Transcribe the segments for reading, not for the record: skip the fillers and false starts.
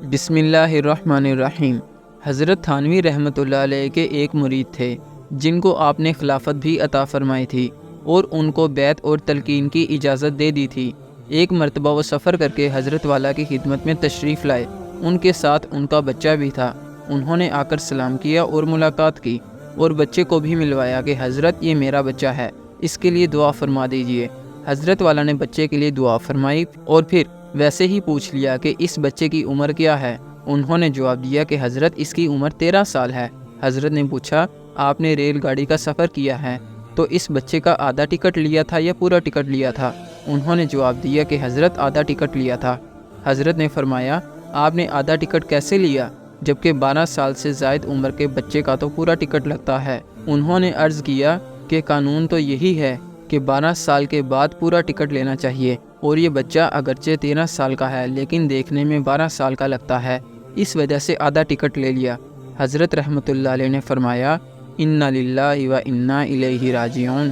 بسم اللہ الرحمن الرحیم۔ حضرت تھانوی رحمۃ اللہ علیہ کے ایک مرید تھے جن کو آپ نے خلافت بھی عطا فرمائی تھی اور ان کو بیعت اور تلقین کی اجازت دے دی تھی۔ ایک مرتبہ وہ سفر کر کے حضرت والا کی خدمت میں تشریف لائے۔ ان کے ساتھ ان کا بچہ بھی تھا۔ انہوں نے آ کر سلام کیا اور ملاقات کی اور بچے کو بھی ملوایا کہ حضرت یہ میرا بچہ ہے، اس کے لیے دعا فرما دیجئے۔ حضرت والا نے بچے کے لیے دعا فرمائی اور پھر ویسے ہی پوچھ لیا کہ اس بچے کی عمر کیا ہے۔ انہوں نے جواب دیا کہ حضرت اس کی عمر 13 سال ہے۔ حضرت نے پوچھا آپ نے ریل گاڑی کا سفر کیا ہے تو اس بچے کا آدھا ٹکٹ لیا تھا یا پورا ٹکٹ لیا تھا؟ انہوں نے جواب دیا کہ حضرت آدھا ٹکٹ لیا تھا۔ حضرت نے فرمایا آپ نے آدھا ٹکٹ کیسے لیا جبکہ 12 سال سے زائد عمر کے بچے کا تو پورا ٹکٹ لگتا ہے؟ انہوں نے عرض کیا کہ قانون تو یہی ہے کہ 12 سال کے بعد پورا ٹکٹ لینا چاہیے، اور یہ بچہ اگرچہ 13 سال کا ہے لیکن دیکھنے میں 12 سال کا لگتا ہے، اس وجہ سے آدھا ٹکٹ لے لیا۔ حضرت رحمۃ اللہ علیہ نے فرمایا انا للہ و انا الیہ راجعون۔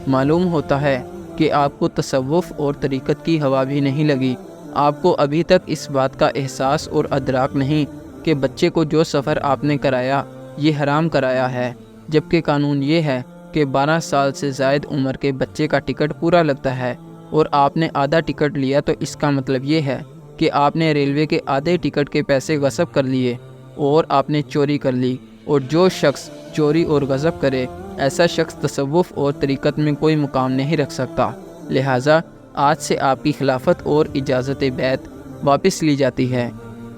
معلوم ہوتا ہے کہ آپ کو تصوف اور طریقت کی ہوا بھی نہیں لگی۔ آپ کو ابھی تک اس بات کا احساس اور ادراک نہیں کہ بچے کو جو سفر آپ نے کرایا یہ حرام کرایا ہے، جبکہ قانون یہ ہے کہ 12 سال سے زائد عمر کے بچے کا ٹکٹ پورا لگتا ہے، اور آپ نے آدھا ٹکٹ لیا تو اس کا مطلب یہ ہے کہ آپ نے ریلوے کے آدھے ٹکٹ کے پیسے غصب کر لیے اور آپ نے چوری کر لی، اور جو شخص چوری اور غصب کرے ایسا شخص تصوف اور طریقت میں کوئی مقام نہیں رکھ سکتا۔ لہٰذا آج سے آپ کی خلافت اور اجازت بیعت واپس لی جاتی ہے۔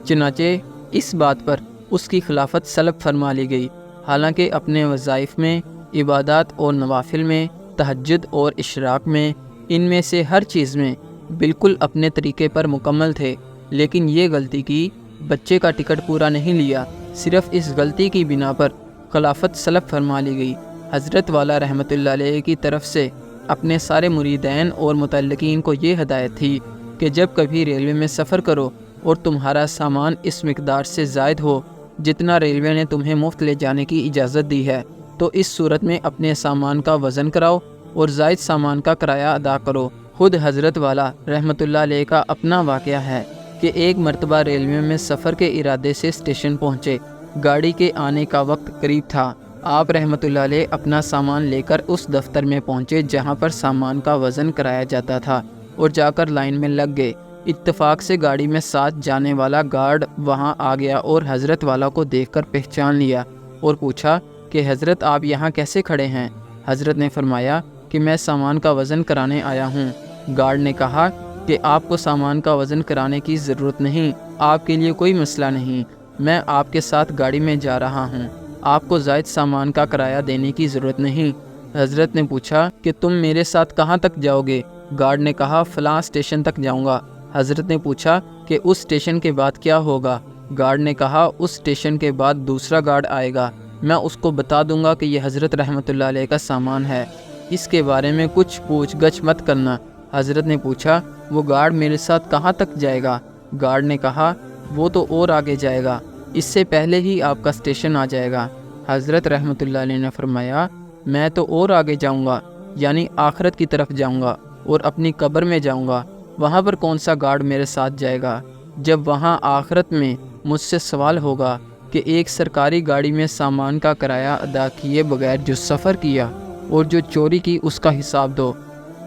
چنانچہ اس بات پر اس کی خلافت سلب فرما لی گئی، حالانکہ اپنے وظائف میں، عبادات اور نوافل میں، تہجد اور اشراق میں، ان میں سے ہر چیز میں بالکل اپنے طریقے پر مکمل تھے، لیکن یہ غلطی کی، بچے کا ٹکٹ پورا نہیں لیا۔ صرف اس غلطی کی بنا پر خلافت سلب فرما لی گئی۔ حضرت والا رحمۃ اللہ علیہ کی طرف سے اپنے سارے مریدین اور متعلقین کو یہ ہدایت تھی کہ جب کبھی ریلوے میں سفر کرو اور تمہارا سامان اس مقدار سے زائد ہو جتنا ریلوے نے تمہیں مفت لے جانے کی اجازت دی ہے، تو اس صورت میں اپنے سامان کا وزن کراؤ اور زائد سامان کا کرایہ ادا کرو۔ خود حضرت والا رحمۃ اللہ علیہ کا اپنا واقعہ ہے کہ ایک مرتبہ ریلوے میں سفر کے ارادے سے اسٹیشن پہنچے۔ گاڑی کے آنے کا وقت قریب تھا۔ آپ رحمۃ اللہ علیہ اپنا سامان لے کر اس دفتر میں پہنچے جہاں پر سامان کا وزن کرایا جاتا تھا، اور جا کر لائن میں لگ گئے۔ اتفاق سے گاڑی میں ساتھ جانے والا گارڈ وہاں آ گیا اور حضرت والا کو دیکھ کر پہچان لیا اور پوچھا کہ حضرت آپ یہاں کیسے کھڑے ہیں؟ حضرت نے فرمایا کہ میں سامان کا وزن کرانے آیا ہوں۔ گارڈ نے کہا کہ آپ کو سامان کا وزن کرانے کی ضرورت نہیں، آپ کے لیے کوئی مسئلہ نہیں، میں آپ کے ساتھ گاڑی میں جا رہا ہوں، آپ کو زائد سامان کا کرایہ دینے کی ضرورت نہیں۔ حضرت نے پوچھا کہ تم میرے ساتھ کہاں تک جاؤ گے؟ گارڈ نے کہا فلاں اسٹیشن تک جاؤں گا۔ حضرت نے پوچھا کہ اس اسٹیشن کے بعد کیا ہوگا؟ گارڈ نے کہا اس اسٹیشن کے بعد دوسرا گارڈ آئے گا، میں اس کو بتا دوں گا کہ یہ حضرت رحمۃ اللہ علیہ کا سامان ہے، اس کے بارے میں کچھ پوچھ گچھ مت کرنا۔ حضرت نے پوچھا وہ گارڈ میرے ساتھ کہاں تک جائے گا؟ گارڈ نے کہا وہ تو اور آگے جائے گا، اس سے پہلے ہی آپ کا اسٹیشن آ جائے گا۔ حضرت رحمۃ اللہ علیہ نے فرمایا میں تو اور آگے جاؤں گا، یعنی آخرت کی طرف جاؤں گا اور اپنی قبر میں جاؤں گا، وہاں پر کون سا گارڈ میرے ساتھ جائے گا؟ جب وہاں آخرت میں مجھ سے سوال ہوگا کہ ایک سرکاری گاڑی میں سامان کا کرایہ ادا کیے بغیر جو سفر کیا اور جو چوری کی اس کا حساب دو،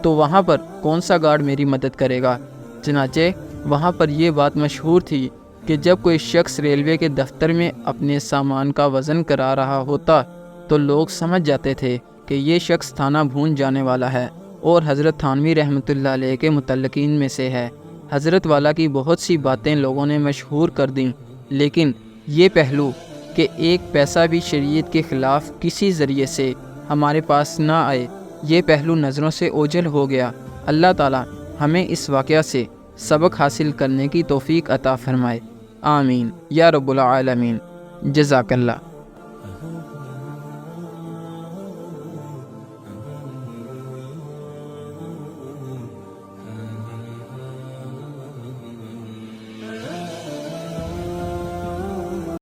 تو وہاں پر کون سا گارڈ میری مدد کرے گا؟ چنانچہ وہاں پر یہ بات مشہور تھی کہ جب کوئی شخص ریلوے کے دفتر میں اپنے سامان کا وزن کرا رہا ہوتا تو لوگ سمجھ جاتے تھے کہ یہ شخص تھانہ بھون جانے والا ہے اور حضرت تھانوی رحمۃ اللہ علیہ کے متعلقین میں سے ہے۔ حضرت والا کی بہت سی باتیں لوگوں نے مشہور کر دیں، لیکن یہ پہلو کہ ایک پیسہ بھی شریعت کے خلاف کسی ذریعے سے ہمارے پاس نہ آئے، یہ پہلو نظروں سے اوجھل ہو گیا۔ اللہ تعالی ہمیں اس واقعہ سے سبق حاصل کرنے کی توفیق عطا فرمائے، آمین یا رب العالمین۔ جزاک اللہ۔